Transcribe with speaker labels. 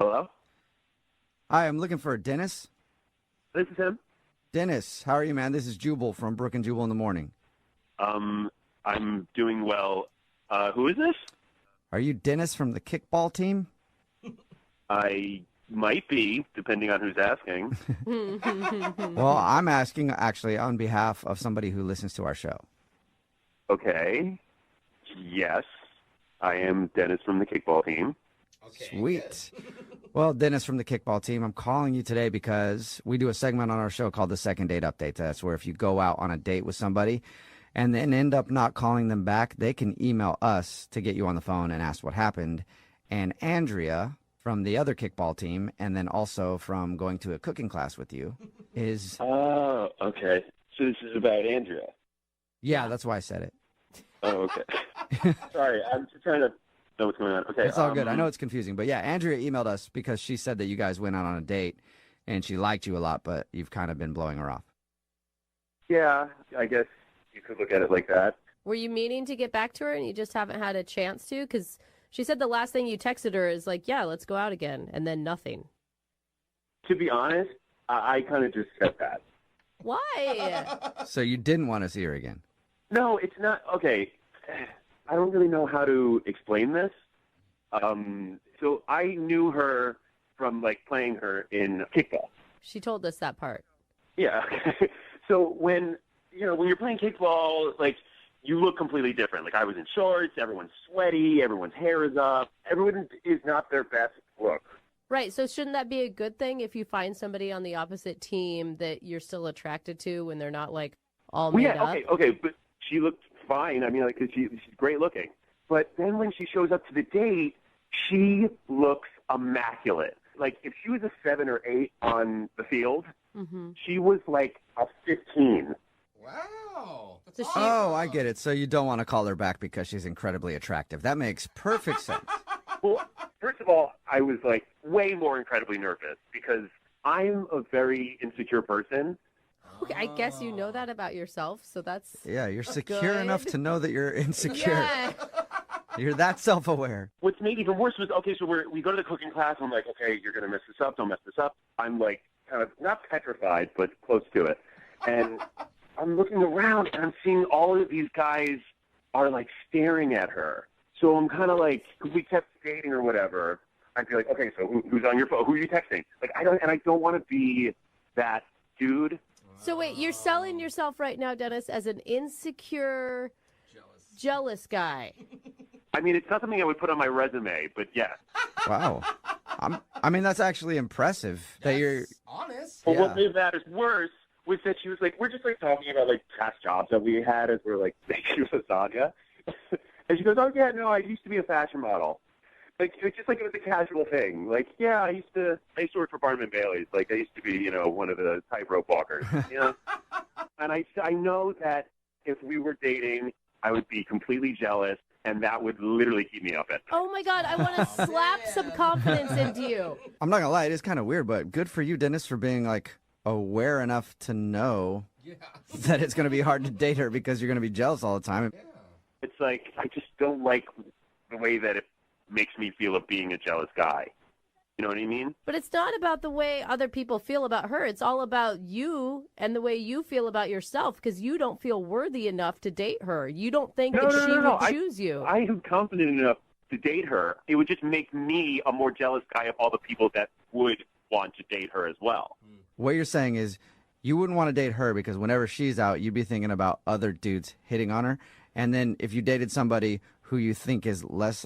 Speaker 1: Hello?
Speaker 2: Hi, I'm looking for Dennis.
Speaker 1: This is him.
Speaker 2: Dennis, how are you, man? This is Jubal from Brook and Jubal in the Morning.
Speaker 1: I'm doing well. Who is this?
Speaker 2: Are you Dennis from the kickball team?
Speaker 1: I might be, depending on who's asking.
Speaker 2: Well, I'm asking actually on behalf of somebody who listens to our show.
Speaker 1: Okay. Yes, I am Dennis from the kickball team.
Speaker 3: Okay,
Speaker 2: Sweet. Well, Dennis from the kickball team, I'm calling you today because we do a segment on our show called the Second Date Update. That's where if you go out on a date with somebody and then end up not calling them back, they can email us to get you on the phone and ask what happened. And Andrea from the other kickball team, and then also from going to a cooking class with you, is...
Speaker 1: Oh, okay. So this is about Andrea.
Speaker 2: Yeah, that's why I said it.
Speaker 1: Oh, okay. Sorry, I'm just trying to know what's going on. Okay.
Speaker 2: It's all good. I know it's confusing, but yeah, Andrea emailed us because she said that you guys went out on a date and she liked you a lot, but you've kind of been blowing her off.
Speaker 1: Yeah, I guess you could look at it like that.
Speaker 4: Were you meaning to get back to her and you just haven't had a chance to? Because she said the last thing you texted her is like, yeah, let's go out again, and then nothing.
Speaker 1: To be honest, I kind of just said that.
Speaker 4: Why?
Speaker 2: So you didn't want to see her again?
Speaker 1: No, it's not. Okay. I don't really know how to explain this. So I knew her from, like, playing her in kickball.
Speaker 4: She told us that part.
Speaker 1: Yeah. So when you're playing kickball, like, you look completely different. Like, I was in shorts, everyone's sweaty, everyone's hair is up. Everyone is not their best look.
Speaker 4: Right, so shouldn't that be a good thing if you find somebody on the opposite team that you're still attracted to when they're not, like, all made up?
Speaker 1: Okay, but she looked fine. I mean, like, she's great looking. But then when she shows up to the date, she looks immaculate. Like, if she was a 7 or 8 on the field, she was like a 15.
Speaker 3: Wow. That's
Speaker 4: So she-
Speaker 3: awesome.
Speaker 2: Oh, I get it. So you don't want to call her back because she's incredibly attractive. That makes perfect sense.
Speaker 1: Well, first of all, I was, like, way more incredibly nervous because I'm a very insecure person.
Speaker 4: Okay, I guess you know that about yourself, so that's...
Speaker 2: Yeah, you're secure
Speaker 4: Good.
Speaker 2: enough to know that you're insecure.
Speaker 4: Yeah.
Speaker 2: You're that self-aware.
Speaker 1: What's made it even worse was, okay, so we go to the cooking class. I'm like, okay, you're going to mess this up. Don't mess this up. I'm, like, kind of not petrified, but close to it. And I'm looking around, and I'm seeing all of these guys are, like, staring at her. So I'm kind of like, because we kept dating or whatever, I'd be like, okay, so who's on your phone? Who are you texting? Like, I don't want to be that dude.
Speaker 4: So wait, you're selling yourself right now, Dennis, as an insecure, jealous guy.
Speaker 1: I mean, it's not something I would put on my resume, but yeah.
Speaker 2: Wow. I mean, that's actually impressive that you're...
Speaker 3: That's honest.
Speaker 1: But
Speaker 2: Yeah.
Speaker 1: what made matters worse was that she was like, we're just, like, talking about, like, past jobs that we had as we're, like, making lasagna. And she goes, oh, yeah, no, I used to be a fashion model. Like, it was just like it was a casual thing. Like, yeah, I used to work for Barnum & Bailey's. Like, I used to be, one of the tightrope walkers, And I know that if we were dating, I would be completely jealous, and that would literally keep me up at night.
Speaker 4: Oh my God, I want to slap some confidence into you.
Speaker 2: I'm not going to lie, it is kind of weird, but good for you, Dennis, for being, like, aware enough to know that it's going to be hard to date her because you're going to be jealous all the time.
Speaker 1: It's like, I just don't like the way that it makes me feel of being a jealous guy. You know what I mean?
Speaker 4: But it's not about the way other people feel about her. It's all about you and the way you feel about yourself because you don't feel worthy enough to date her. You don't think that she would choose you.
Speaker 1: I am confident enough to date her. It would just make me a more jealous guy of all the people that would want to date her as well.
Speaker 2: What you're saying is you wouldn't want to date her because whenever she's out, you'd be thinking about other dudes hitting on her. And then if you dated somebody who you think is less